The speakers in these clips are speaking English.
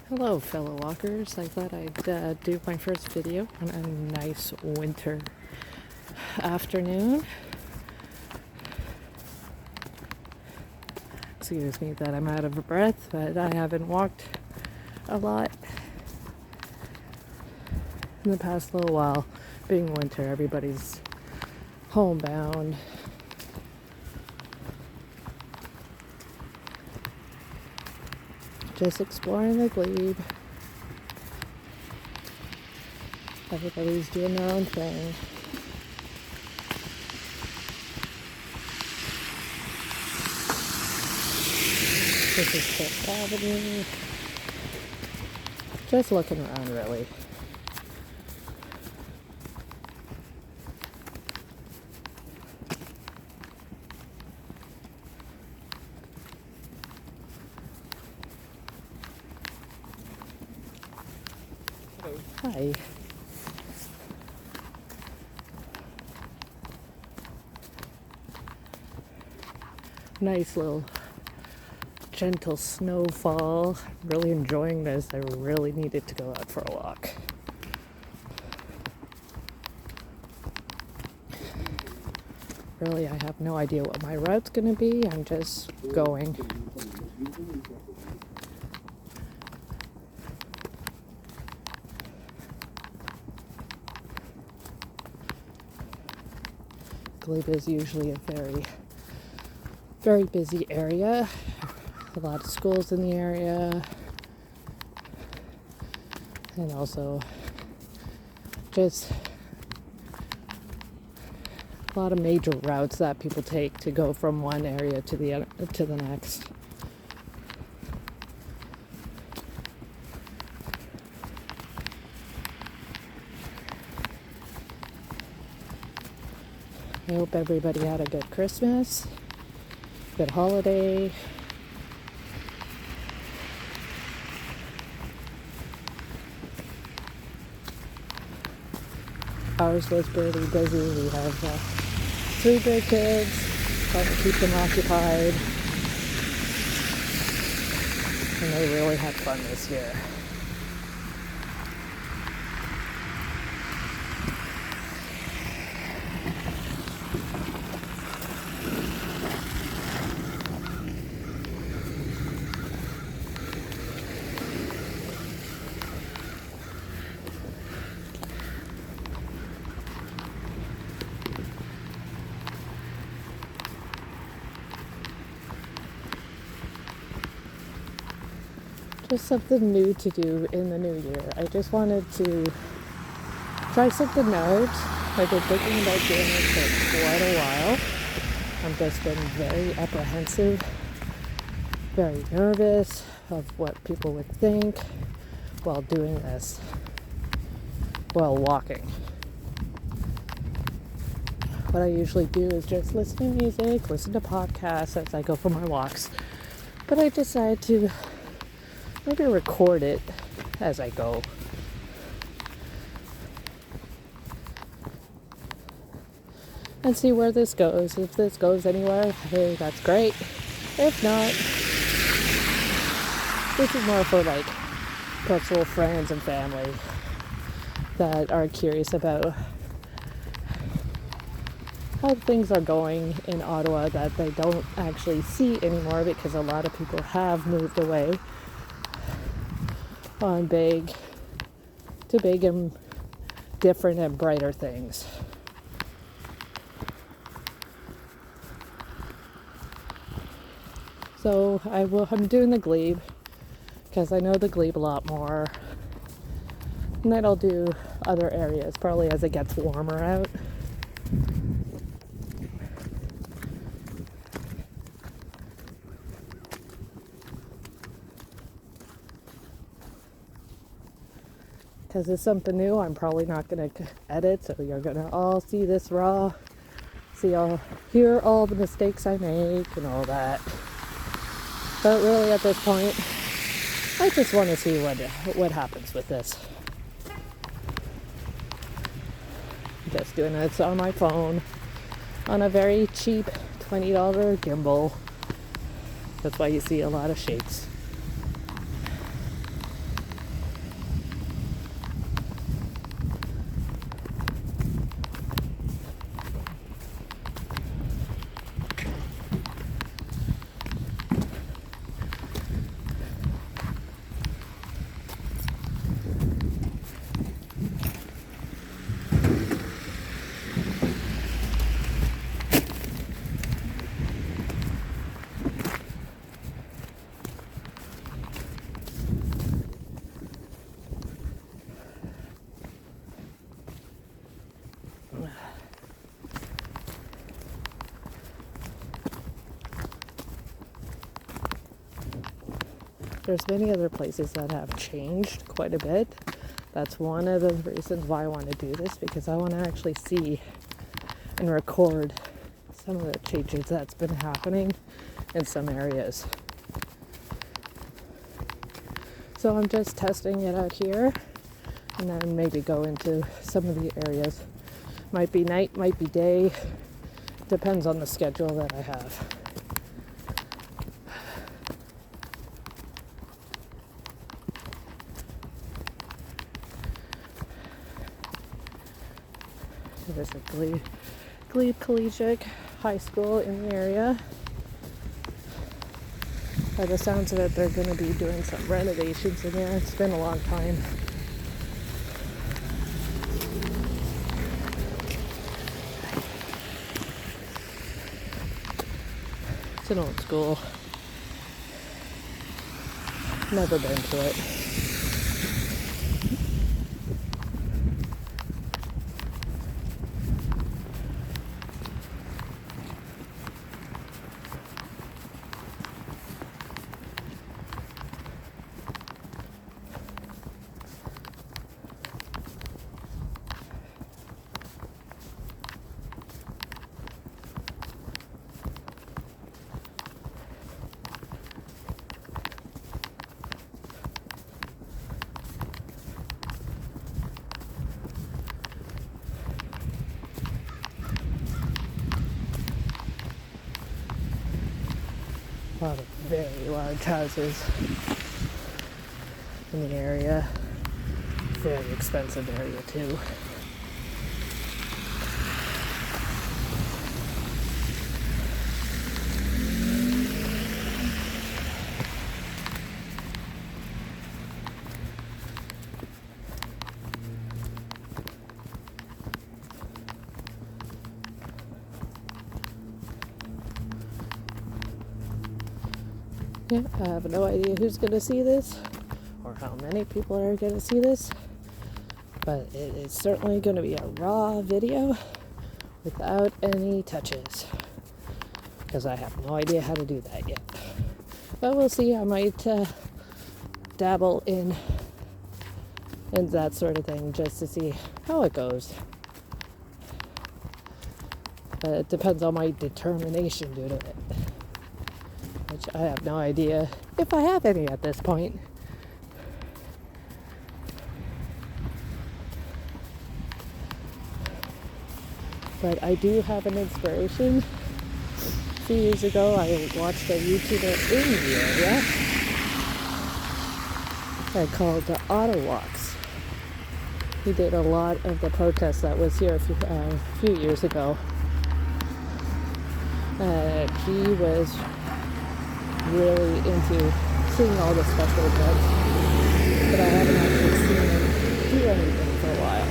Hello fellow walkers, I thought I'd do my first video on a nice winter afternoon. Excuse me that I'm out of breath, but I haven't walked a lot in the past little while. Being winter, everybody's homebound. Just exploring the Glebe. Everybody's doing their own thing. This is Fifth Avenue. Just looking around, really. Hi. Nice little gentle snowfall. Really enjoying this. I really needed to go out for a walk. Really, I have no idea what my route's going to be. I'm just going. Glebe is usually a very busy area. A lot of schools in the area. And also just a lot of major routes that people take to go from one area to the next. I hope everybody had a good Christmas, good holiday. Ours was pretty busy. We have 3 big kids, trying to keep them occupied. And they really had fun this year. Just something new to do in the new year. I just wanted to try something out. I've been thinking about doing it for quite a while. I've just been very apprehensive, very nervous of what people would think while doing this, while walking. What I usually do is just listen to music, listen to podcasts as I go for my walks. But I decided to maybe record it as I go. And see where this goes. If this goes anywhere, hey, that's great. If not, this is more for like personal friends and family that are curious about how things are going in Ottawa that they don't actually see anymore because a lot of people have moved away on big and different and brighter things. So I'm doing the Glebe because I know the Glebe a lot more, and then I'll do other areas probably as it gets warmer out. Because it's something new, I'm probably not going to edit, so you're going to all see this raw, hear all the mistakes I make and all that. But really at this point, I just want to see what happens with this. Just doing this on my phone, on a very cheap $20 gimbal. That's why you see a lot of shakes. There's many other places that have changed quite a bit. That's one of the reasons why I want to do this, because I want to actually see and record some of the changes that's been happening in some areas. So I'm just testing it out here, and then maybe go into some of the areas. Might be night, might be day, depends on the schedule that I have. There's a Glebe Collegiate High School in the area. By the sounds of it, they're going to be doing some renovations in there. It's been a long time. It's an old school. Never been to it. A lot of very large houses in the area. Very expensive area too. Yeah, I have no idea who's going to see this or how many people are going to see this, but it is certainly going to be a raw video without any touches, because I have no idea how to do that yet. But we'll see. I might dabble in that sort of thing just to see how it goes. But it depends on my determination to do it, which I have no idea if I have any at this point. But I do have an inspiration. A few years ago, I watched a YouTuber in the area called the Ottawalks. He did a lot of the protests that was here a few years ago. He was really into seeing all the special events, but I haven't actually seen him do anything for a while.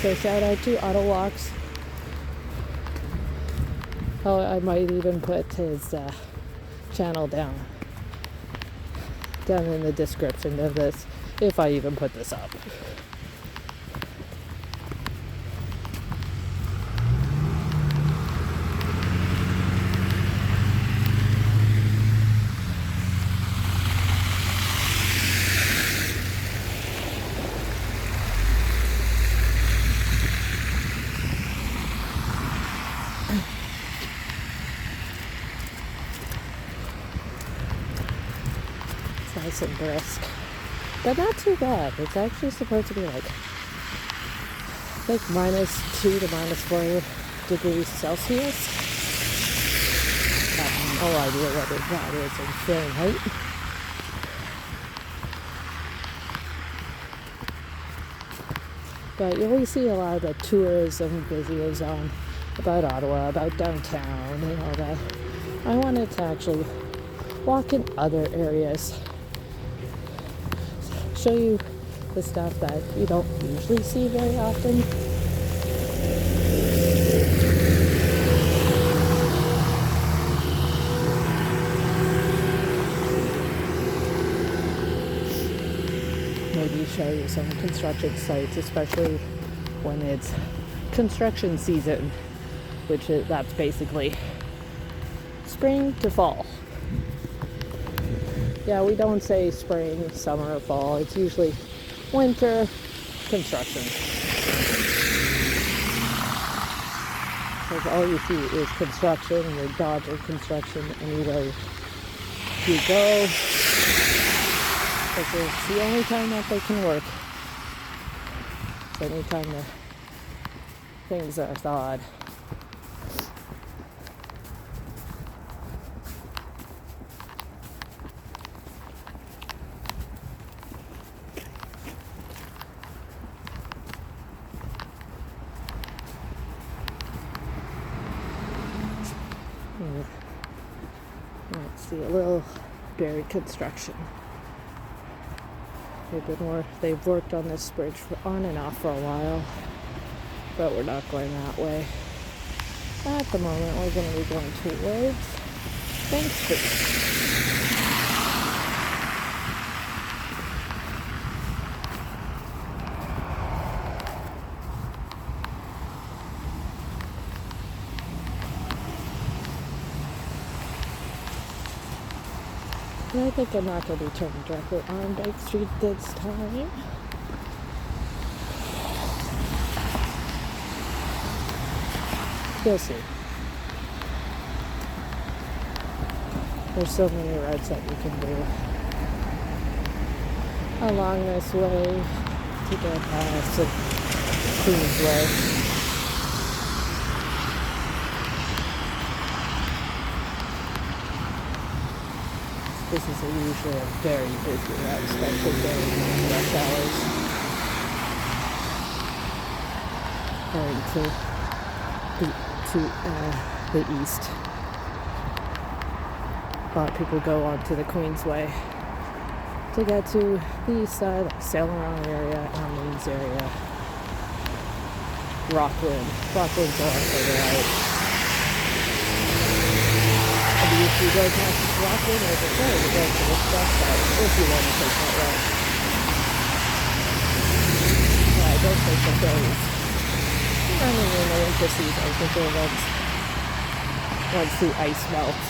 So shout out to Ottawalks. Oh, I might even put his channel down in the description of this, if I even put this up. Nice and brisk, but not too bad. It's actually supposed to be like -2 to -4 degrees Celsius. I have no idea what that is in Fahrenheit. But you always see a lot of the tourism videos on about Ottawa, about downtown and all that. I wanted to actually walk in other areas, show you the stuff that you don't usually see very often. Maybe show you some construction sites, especially when it's construction season, that's basically spring to fall. Yeah, we don't say spring, summer, or fall. It's usually winter construction. Because all you see is construction, and you're dodging construction anyway you go. Because it's the only time that they can work. It's any time that things are thawed. Let's see a little buried construction. They've worked on this bridge on and off for a while, but we're not going that way. At the moment, we're going to be going towards Bank Street. And I think I'm not going to be turning directly on Bank Street this time. You'll see. There's so many routes that you can do along this way to get past the Queensway. This is usually a very busy route, especially during rush hours. Going to the east. A lot of people go onto the Queensway to get to the east side, like Sail Around area, Emily's area, Rockland. Rockland's on to the right. If you go past Rockland or the train, you go to the south side if you want to take that route. Yeah, I don't think the ferries running in the winter season. I think they're once the ice melts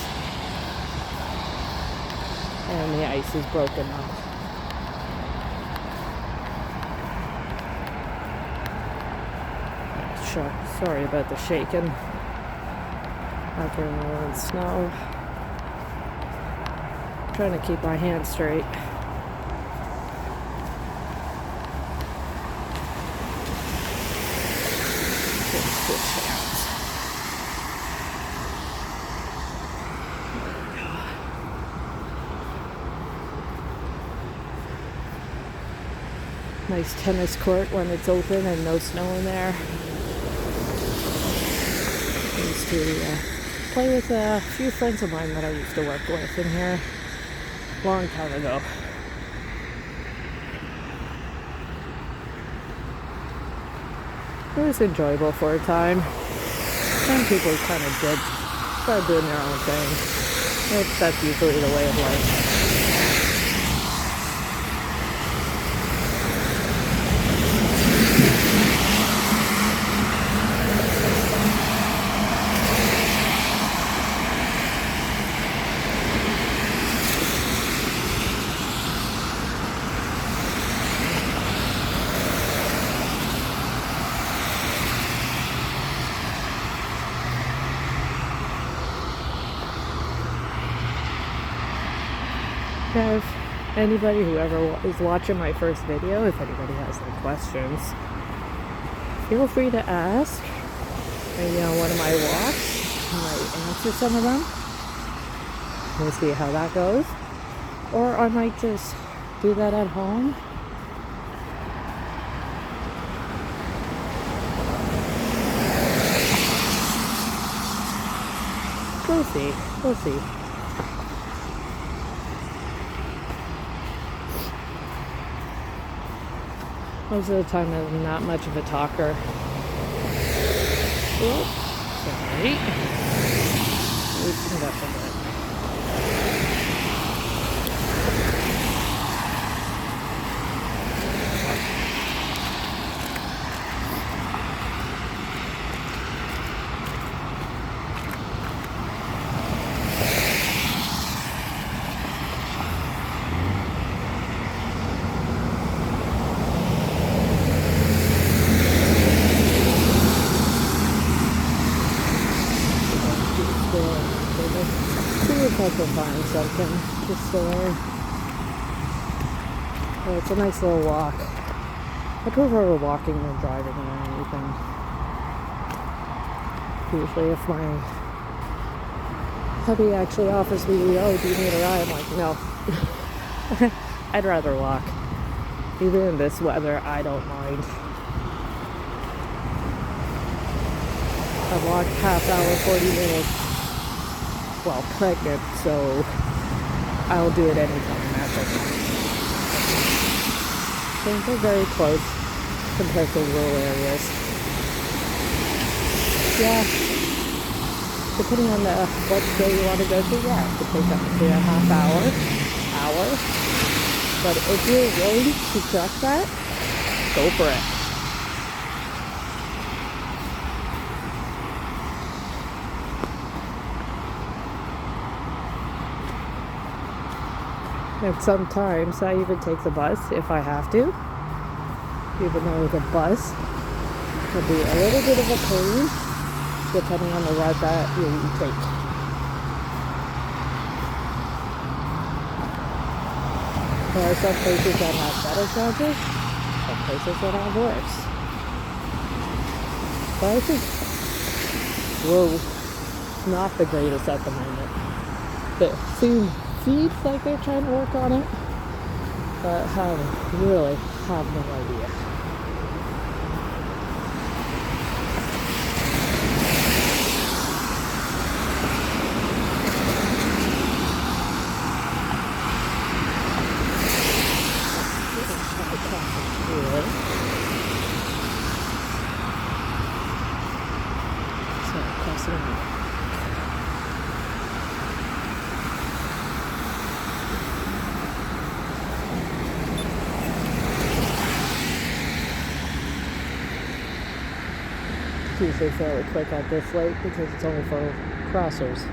and the ice is broken up. Sorry about the shaking after all the snow. Trying to keep my hands straight. Switch hands. Nice tennis court when it's open and no snow in there. I used to play with a few friends of mine that I used to work with in here. Long time ago. It was enjoyable for a time. Some people kind of did start doing their own thing. That's usually the way of life. If anybody, whoever is watching my first video, if anybody has any questions, feel free to ask. Maybe on one of my walks, I might answer some of them. We'll see how that goes. Or I might just do that at home. We'll see. We'll see. Most of the time, I'm not much of a talker. Oh, sorry. Loosened up a bit. something to store. But it's a nice little walk. I prefer walking than driving or anything. Usually if my hubby actually offers me, oh, do you need a ride? I'm like, no. I'd rather walk. Even in this weather, I don't mind. I've walked half hour, 40 minutes while pregnant, so I'll do it anytime after. Things are very close compared to rural areas. Yeah, depending on what day you want to go to, yeah, it could take up to a half hour. But if you're willing to trust that, go for it. And sometimes I even take the bus if I have to, even though the bus can be a little bit of a pain depending on the route that you take. There are some places that have better charges, some places that have worse. But I think we're not the greatest at the moment. It seems like they're trying to work on it, but really have no idea. It's usually fairly quick at this lake because it's only for crossers.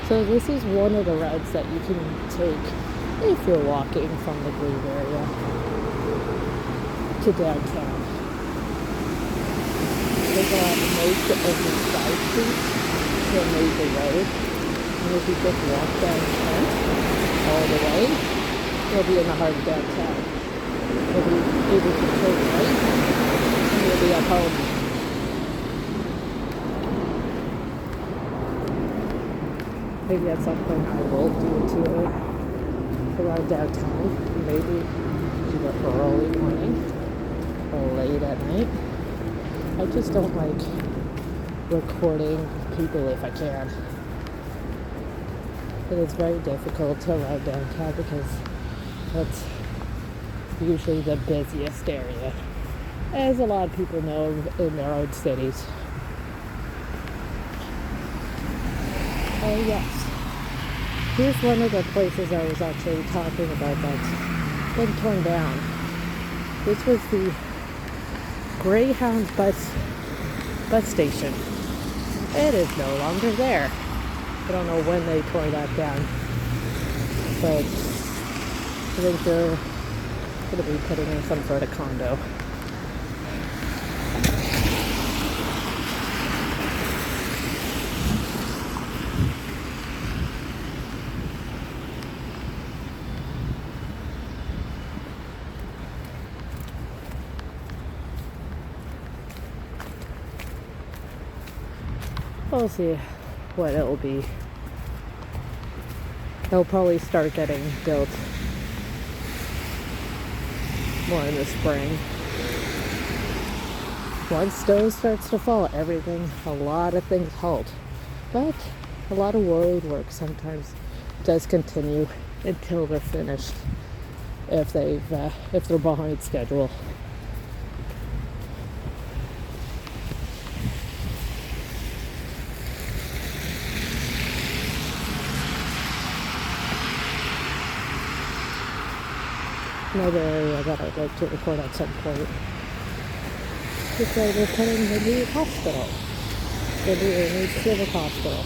So this is one of the routes that you can take if you're walking from the Glebe area to downtown. There's a lot of most of the side streets to a major road. And if you just walk down Kent all the way, you'll be in the heart of downtown. You'll be able to turn right and you'll be at home. Maybe at some point I will do a tour around downtown. Maybe either early morning or late at night. I just don't like recording people if I can. It is very difficult to ride downtown because that's usually the busiest area, as a lot of people know in their own cities. Oh yes. Here's one of the places I was actually talking about that's been torn down. This was the Greyhound bus station. It is no longer there. I don't know when they tore that down, but I think they're going to be putting in some sort of condo. We'll see what it'll be. They'll probably start getting built more in the spring. Once snow starts to fall, a lot of things halt. But a lot of road work sometimes does continue until they're finished, if they're behind schedule. another area that I'd like to record at some point. It's where they're putting the new hospital, the new civic hospital.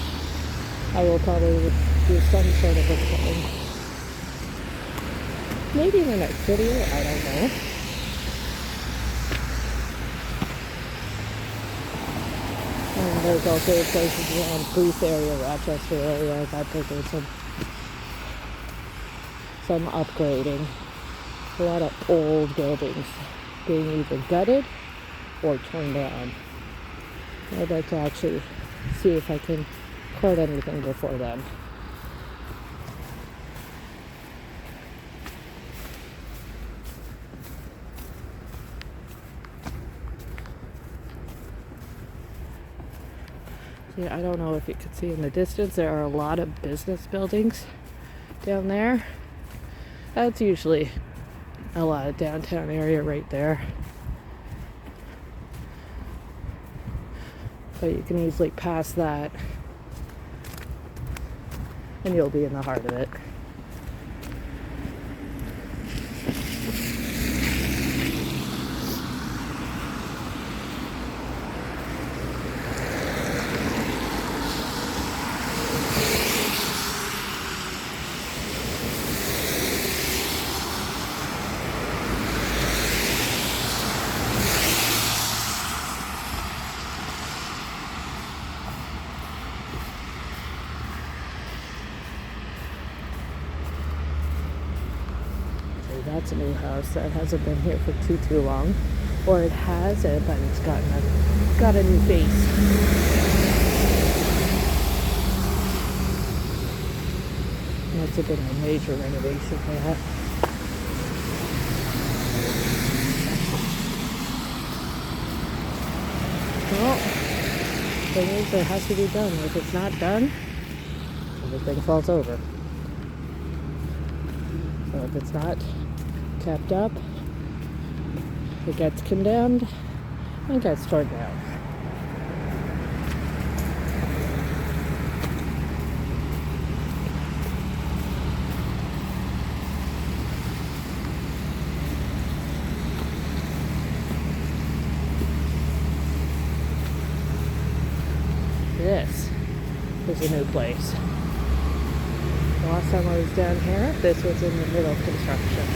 I will probably do some sort of recording. Maybe in the next video, I don't know. And there's also places around Booth area, Rochester area, that they're doing some upgrading. A lot of old buildings being either gutted or torn down. I'd like to actually see if I can record anything before then. See, I don't know if you can see in the distance, there are a lot of business buildings down there. That's usually a lot of downtown area right there. But you can easily pass that and you'll be in the heart of it. That's a new house that hasn't been here for too long, or it has, but it's got a new face. That's been a major renovation for that. Well, the thing is, it has to be done. If it's not done, everything falls over. So if it's not kept up, it gets condemned and gets torn down. This is a new place. The last time I was down here, this was in the middle of construction.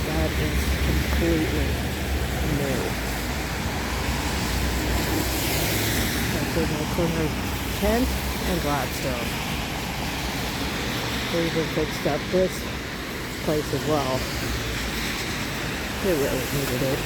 That is completely new. That's in the corner of Kent and Gladstone. They even fixed up this place as well. It really needed it.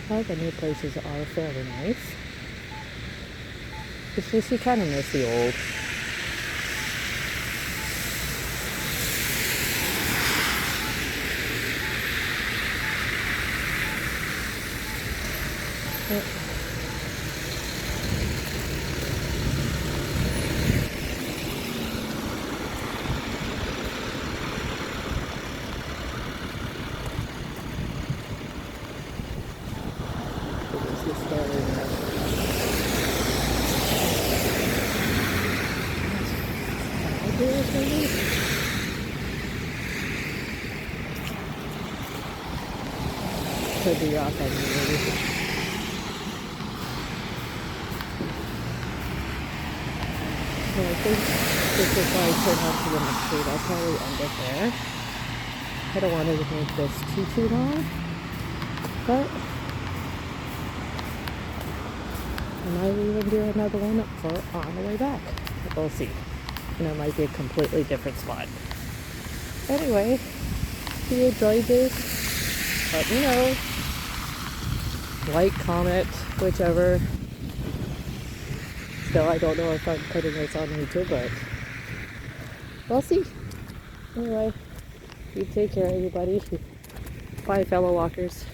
Well, the new places are fairly nice. It's just you kind of miss the old. Yep. Could be off on me, maybe. So I think this is why I turn off to the next street. I'll probably end it there. I don't want to make this too long, but I might even do another one for on the way back. We'll see. And it might be a completely different spot. Anyway, if you enjoyed this, let me know. Like, comment, whichever. Still, I don't know if I'm putting this on YouTube, but we'll see. Anyway, you take care, everybody. Bye, fellow walkers.